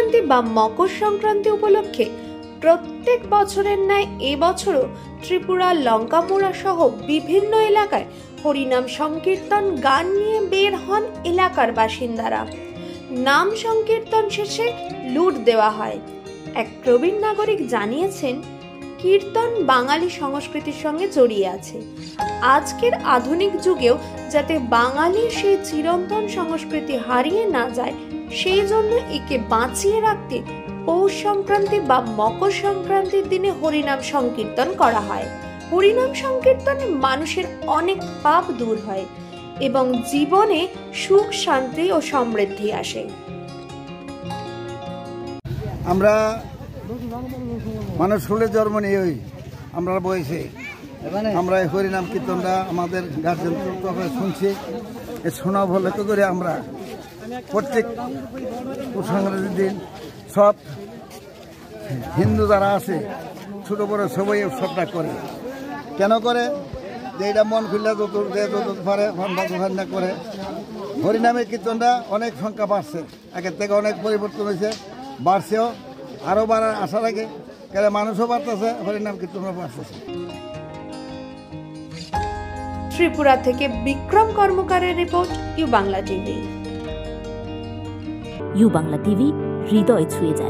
সংক্রান্তি বা মকর সংক্রান্তি উপলক্ষে প্রত্যেক বছরের ন্যায় এবছরও ত্রিপুরা লঙ্কামোড়া সহ বিভিন্ন এলাকায় হরিনাম সংকীর্তন গান নিয়ে বের হন এলাকার বাসিন্দারা। নাম সংকীর্তন শেষে লুট দেওয়া হয়। এক প্রবীণ নাগরিক জানিয়েছেন, কীর্তন বাঙালি সংস্কৃতির সঙ্গে জড়িয়ে আছে। আজকের আধুনিক যুগেও যাতে বাঙালির সেই চিরন্তন সংস্কৃতি হারিয়ে না যায়, সেই জন্য একে বাঁচিয়ে রাখতে পৌষ সংক্রান্তি বা মকর সংক্রান্তির দিনে হরিনাম সংকীর্তন করা হয়। হরিনাম সংকীর্তনে মানুষের অনেক পাপ দূর হয় এবং জীবনে সুখ, শান্তি ও সমৃদ্ধি আসে। আমরা মানুষ হলে জন্ম নিয়ে আমরা বয়সে আমরা এই হরিনাম কীর্তনটা আমাদের গার্জেন শুনছি। শোনা ভালো করে আমরা প্রত্যেক সংক্রান্তির দিন সব হিন্দু যারা আছে ছোটো বড়ো সবাই উৎসবটা করে। কেন করে? যে এটা মন খুললে যত পারে না করে। হরিনামের কীর্তনটা অনেক সংখ্যা বাড়ছে, আগের থেকে অনেক পরিবর্তন হয়েছে, বাড়ছেও, আরও বাড়ার আশা রাখে। কেন মানুষও বাড়তেছে, হরিনাম কীর্তনও বাড়তেছে। ত্রিপুরা থেকে বিক্রম কর্মকারের report, U Bangla TV. U Bangla TV, হৃদয় ছুঁয়ে যায়।